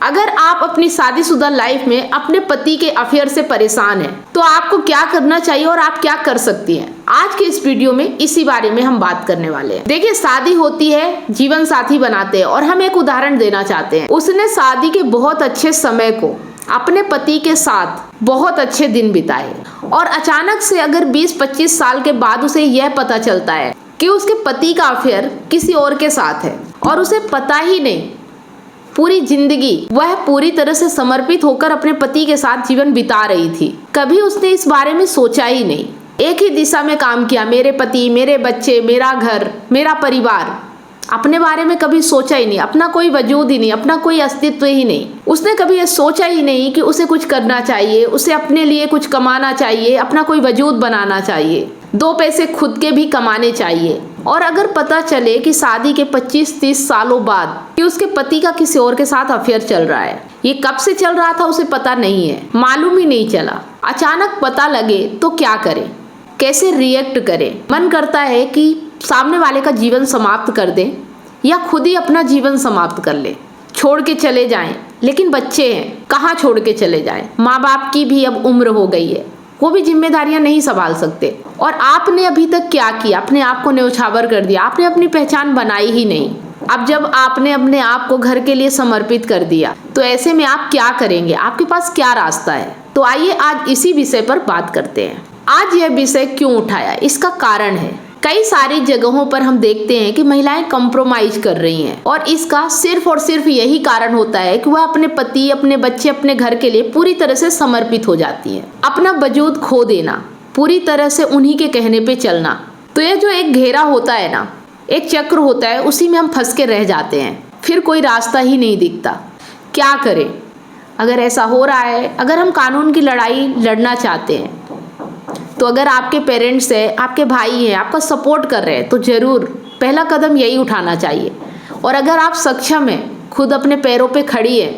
अगर आप अपनी शादीशुदा लाइफ में अपने पति के अफेयर से परेशान हैं, तो आपको क्या करना चाहिए और आप क्या कर सकती हैं, आज के इस वीडियो में इसी बारे में हम बात करने वाले हैं। देखिए, शादी होती है, जीवन साथी बनाते हैं और हम एक उदाहरण देना चाहते हैं। उसने शादी के बहुत अच्छे समय को अपने पति के साथ बहुत अच्छे दिन बिताए और अचानक से अगर 20-25 साल के बाद उसे यह पता चलता है कि उसके पति का अफेयर किसी और के साथ है और उसे पता ही नहीं, पूरी जिंदगी वह पूरी तरह से समर्पित होकर अपने पति के साथ जीवन बिता रही थी। कभी उसने इस बारे में सोचा ही नहीं, एक ही दिशा में काम किया, मेरे पति, मेरे बच्चे, मेरा घर, मेरा परिवार। अपने बारे में कभी सोचा ही नहीं, अपना कोई वजूद ही नहीं, अपना कोई अस्तित्व ही नहीं। उसने कभी ये सोचा ही नहीं कि उसे कुछ करना चाहिए, उसे अपने लिए कुछ कमाना चाहिए, अपना कोई वजूद बनाना चाहिए, 2 पैसे खुद के भी कमाने चाहिए। और अगर पता चले कि शादी के 25-30 सालों बाद कि उसके पति का किसी और के साथ अफेयर चल रहा है, ये कब से चल रहा था उसे पता नहीं है, मालूम ही नहीं चला, अचानक पता लगे तो क्या करे, कैसे रिएक्ट करे। मन करता है कि सामने वाले का जीवन समाप्त कर दें या खुद ही अपना जीवन समाप्त कर ले, छोड़ के चले जाएं। लेकिन बच्चे हैं, कहाँ छोड़ के चले जाएं। माँ बाप की भी अब उम्र हो गई है, वो भी जिम्मेदारियां नहीं संभाल सकते। और आपने अभी तक क्या किया, अपने आप को न्यौछावर कर दिया, आपने अपनी पहचान बनाई ही नहीं। अब जब आपने अपने आप को घर के लिए समर्पित कर दिया, तो ऐसे में आप क्या करेंगे, आपके पास क्या रास्ता है। तो आइए आज इसी विषय पर बात करते हैं। आज यह विषय क्यों उठाया, इसका कारण है, कई सारी जगहों पर हम देखते हैं कि महिलाएं कंप्रोमाइज कर रही हैं और इसका सिर्फ और सिर्फ यही कारण होता है कि वह अपने पति, अपने बच्चे, अपने घर के लिए पूरी तरह से समर्पित हो जाती हैं। अपना वजूद खो देना, पूरी तरह से उन्हीं के कहने पे चलना। तो यह जो एक घेरा होता है ना, एक चक्र होता है, उसी में हम फंस के रह जाते हैं, फिर कोई रास्ता ही नहीं दिखता। क्या करें अगर ऐसा हो रहा है। अगर हम कानून की लड़ाई लड़ना चाहते हैं, तो अगर आपके पेरेंट्स हैं, आपके भाई हैं, आपका सपोर्ट कर रहे हैं, तो ज़रूर पहला कदम यही उठाना चाहिए। और अगर आप सक्षम हैं, खुद अपने पैरों पे खड़ी है,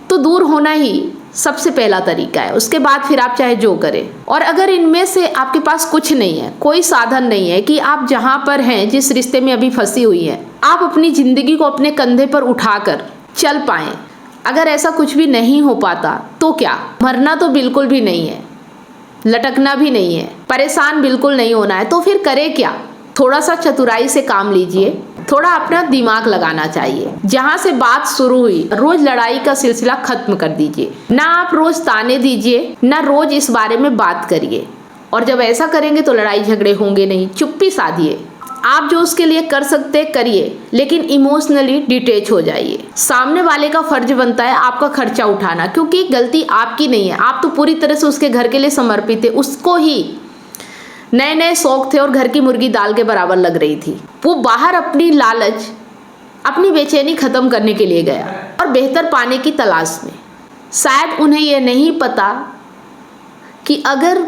तो दूर होना ही सबसे पहला तरीका है। उसके बाद फिर आप चाहे जो करें। और अगर इनमें से आपके पास कुछ नहीं है, कोई साधन नहीं है कि आप जहाँ पर हैं, जिस रिश्ते में अभी फंसी हुई हैं, आप अपनी ज़िंदगी को अपने कंधे पर उठाकर चल पाएँ, अगर ऐसा कुछ भी नहीं हो पाता, तो क्या, मरना तो बिल्कुल भी नहीं है, लटकना भी नहीं है, परेशान बिल्कुल नहीं होना है। तो फिर करें क्या, थोड़ा सा चतुराई से काम लीजिए, थोड़ा अपना दिमाग लगाना चाहिए। जहां से बात शुरू हुई, रोज लड़ाई का सिलसिला खत्म कर दीजिए। ना आप रोज ताने दीजिए, ना रोज इस बारे में बात करिए। और जब ऐसा करेंगे तो लड़ाई झगड़े होंगे नहीं, चुप्पी साधिए। आप जो उसके लिए कर सकते करिए, लेकिन इमोशनली डिटैच हो जाइए। सामने वाले का फर्ज बनता है आपका खर्चा उठाना, क्योंकि गलती आपकी नहीं है, आप तो पूरी तरह से उसके घर के लिए समर्पित थे। उसको ही नए नए शौक थे और घर की मुर्गी दाल के बराबर लग रही थी। वो बाहर अपनी लालच, अपनी बेचैनी खत्म करने के लिए गया और बेहतर पाने की तलाश में। शायद उन्हें यह नहीं पता कि अगर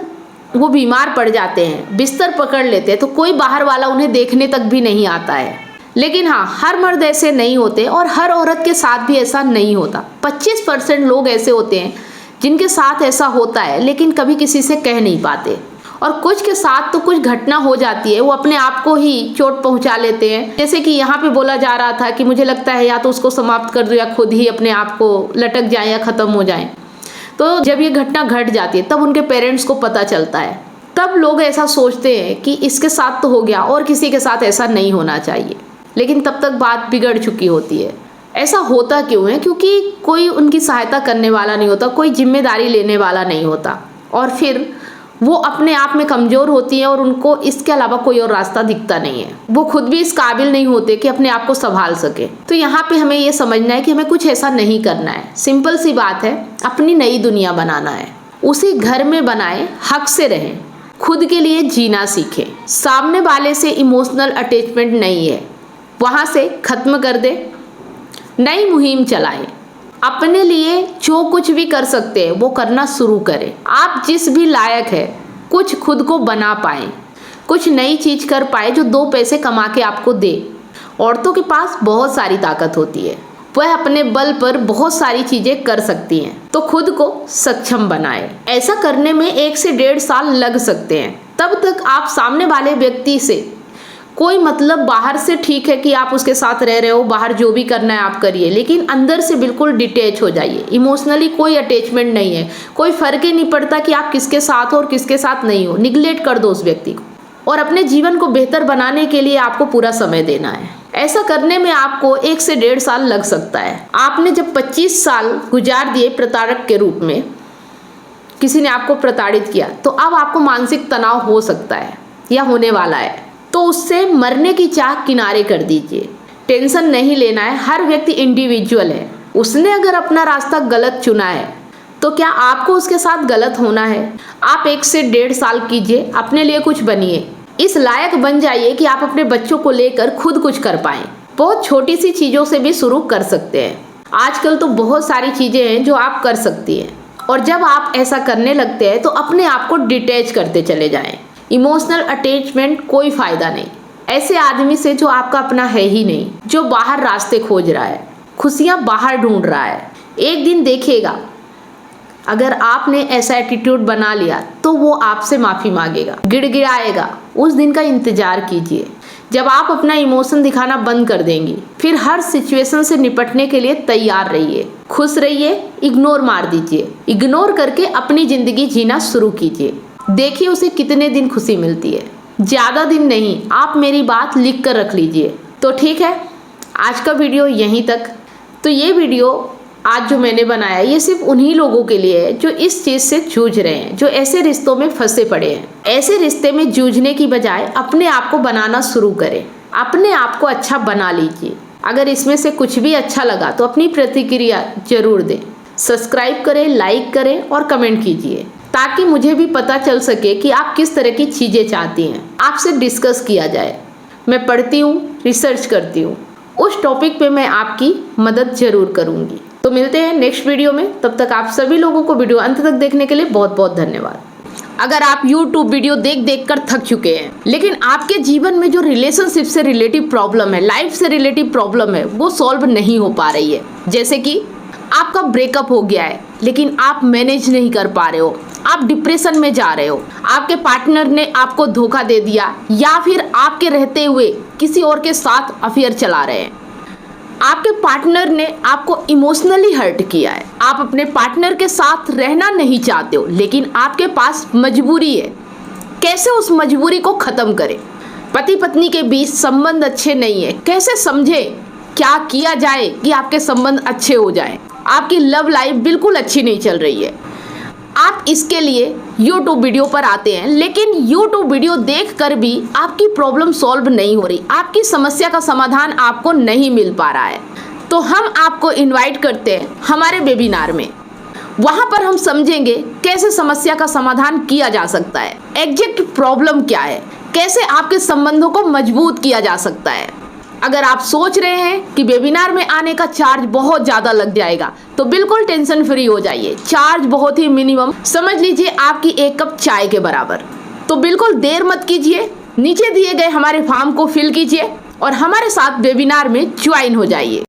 वो बीमार पड़ जाते हैं, बिस्तर पकड़ लेते हैं, तो कोई बाहर वाला उन्हें देखने तक भी नहीं आता है। लेकिन हाँ, हर मर्द ऐसे नहीं होते और हर औरत के साथ भी ऐसा नहीं होता। 25% लोग ऐसे होते हैं जिनके साथ ऐसा होता है, लेकिन कभी किसी से कह नहीं पाते। और कुछ के साथ तो कुछ घटना हो जाती है, वो अपने आप को ही चोट पहुंचा लेते हैं। जैसे कि यहाँ पे बोला जा रहा था कि मुझे लगता है या तो उसको समाप्त कर दो या खुद ही अपने आप को लटक जाए या ख़त्म हो जाए। तो जब ये घटना घट जाती है, तब उनके पेरेंट्स को पता चलता है, तब लोग ऐसा सोचते हैं कि इसके साथ तो हो गया और किसी के साथ ऐसा नहीं होना चाहिए। लेकिन तब तक बात बिगड़ चुकी होती है। ऐसा होता क्यों है? क्योंकि कोई उनकी सहायता करने वाला नहीं होता, कोई जिम्मेदारी लेने वाला नहीं होता, और फिर वो अपने आप में कमज़ोर होती है और उनको इसके अलावा कोई और रास्ता दिखता नहीं है। वो खुद भी इस काबिल नहीं होते कि अपने आप को संभाल सके। तो यहाँ पे हमें ये समझना है कि हमें कुछ ऐसा नहीं करना है। सिंपल सी बात है, अपनी नई दुनिया बनाना है। उसी घर में बनाएं, हक से रहें, खुद के लिए जीना सीखें। सामने वाले से इमोशनल अटैचमेंट नहीं है, वहाँ से ख़त्म कर दे। नई मुहिम चलाएं, अपने लिए जो कुछ भी कर सकते हैं वो करना शुरू करें। आप जिस भी लायक है, कुछ खुद को बना पाएं, कुछ नई चीज़ कर पाए जो 2 पैसे कमा के आपको दे। औरतों के पास बहुत सारी ताकत होती है, वह अपने बल पर बहुत सारी चीज़ें कर सकती हैं। तो खुद को सक्षम बनाएं। ऐसा करने में 1 से 1.5 साल लग सकते हैं। तब तक आप सामने वाले व्यक्ति से कोई मतलब बाहर से ठीक है कि आप उसके साथ रह रहे हो, बाहर जो भी करना है आप करिए, लेकिन अंदर से बिल्कुल डिटैच हो जाइए। इमोशनली कोई अटैचमेंट नहीं है, कोई फर्क ही नहीं पड़ता कि आप किसके साथ हो और किसके साथ नहीं हो। निगलेक्ट कर दो उस व्यक्ति को, और अपने जीवन को बेहतर बनाने के लिए आपको पूरा समय देना है। ऐसा करने में आपको 1 से 1.5 साल लग सकता है। आपने जब 25 साल गुजार दिए प्रताड़क के रूप में, किसी ने आपको प्रताड़ित किया, तो अब आपको मानसिक तनाव हो सकता है या होने वाला है। तो उससे मरने की चाह किनारे कर दीजिए। टेंशन नहीं लेना है, हर व्यक्ति इंडिविजुअल है। उसने अगर अपना रास्ता गलत चुना है तो क्या आपको उसके साथ गलत होना है? आप 1 से 1.5 साल कीजिए, अपने लिए कुछ बनिए, इस लायक बन जाइए कि आप अपने बच्चों को लेकर खुद कुछ कर पाएं। बहुत छोटी सी चीज़ों से भी शुरू कर सकते हैं। आजकल तो बहुत सारी चीज़ें हैं जो आप कर सकती हैं, और जब आप ऐसा करने लगते हैं तो अपने आप को डिटैच करते चले जाएं। इमोशनल अटैचमेंट कोई फ़ायदा नहीं ऐसे आदमी से जो आपका अपना है ही नहीं, जो बाहर रास्ते खोज रहा है, खुशियाँ बाहर ढूंढ रहा है। एक दिन देखिएगा, अगर आपने ऐसा एटीट्यूड बना लिया तो वो आपसे माफ़ी मांगेगा, गिड़गिड़ाएगा। उस दिन का इंतज़ार कीजिए जब आप अपना इमोशन दिखाना बंद कर देंगी। फिर हर सिचुएशन से निपटने के लिए तैयार रहिए, खुश रहिए, इग्नोर मार दीजिए। इग्नोर करके अपनी ज़िंदगी जीना शुरू कीजिए, देखिए उसे कितने दिन खुशी मिलती है। ज़्यादा दिन नहीं, आप मेरी बात लिख कर रख लीजिए। तो ठीक है, आज का वीडियो यहीं तक। तो ये वीडियो आज जो मैंने बनाया ये सिर्फ उन्हीं लोगों के लिए है जो इस चीज़ से जूझ रहे हैं, जो ऐसे रिश्तों में फंसे पड़े हैं। ऐसे रिश्ते में जूझने की बजाय अपने आप को बनाना शुरू करें, अपने आप को अच्छा बना लीजिए। अगर इसमें से कुछ भी अच्छा लगा तो अपनी प्रतिक्रिया जरूर दें, सब्सक्राइब करें, लाइक करें और कमेंट कीजिए, ताकि मुझे भी पता चल सके कि आप किस तरह की चीज़ें चाहती हैं, आपसे डिस्कस किया जाए। मैं पढ़ती हूँ, रिसर्च करती हूँ, उस टॉपिक पे मैं आपकी मदद जरूर करूँगी। तो मिलते हैं नेक्स्ट वीडियो में, तब तक आप सभी लोगों को वीडियो अंत तक देखने के लिए बहुत बहुत धन्यवाद। अगर आप YouTube वीडियो देख देख कर थक चुके हैं, लेकिन आपके जीवन में जो रिलेशनशिप से रिलेटिव प्रॉब्लम है, लाइफ से रिलेटिव प्रॉब्लम है, वो सॉल्व नहीं हो पा रही है, जैसे कि आपका ब्रेकअप हो गया है लेकिन आप मैनेज नहीं कर पा रहे हो, आप डिप्रेशन में जा रहे हो, आपके पार्टनर ने आपको धोखा दे दिया, या फिर आपके रहते हुए किसी और के साथ अफेयर चला रहे हैं, आपके पार्टनर ने आपको इमोशनली हर्ट किया है, आप अपने पार्टनर के साथ रहना नहीं चाहते हो लेकिन आपके पास मजबूरी है, कैसे उस मजबूरी को ख़त्म करें? पति पत्नी के बीच संबंध अच्छे नहीं है, कैसे समझे, क्या किया जाए कि आपके संबंध अच्छे हो जाएं? आपकी लव लाइफ बिल्कुल अच्छी नहीं चल रही है, आप इसके लिए YouTube वीडियो पर आते हैं, लेकिन YouTube वीडियो देखकर भी आपकी प्रॉब्लम सॉल्व नहीं हो रही, आपकी समस्या का समाधान आपको नहीं मिल पा रहा है। तो हम आपको इनवाइट करते हैं हमारे वेबिनार में। वहाँ पर हम समझेंगे कैसे समस्या का समाधान किया जा सकता है, एग्जैक्ट प्रॉब्लम क्या है, कैसे आपके संबंधों को मजबूत किया जा सकता है। अगर आप सोच रहे हैं कि वेबिनार में आने का चार्ज बहुत ज़्यादा लग जाएगा, तो बिल्कुल टेंशन फ्री हो जाइए। चार्ज बहुत ही मिनिमम, समझ लीजिए आपकी 1 कप चाय के बराबर। तो बिल्कुल देर मत कीजिए, नीचे दिए गए हमारे फॉर्म को फिल कीजिए और हमारे साथ वेबिनार में ज्वाइन हो जाइए।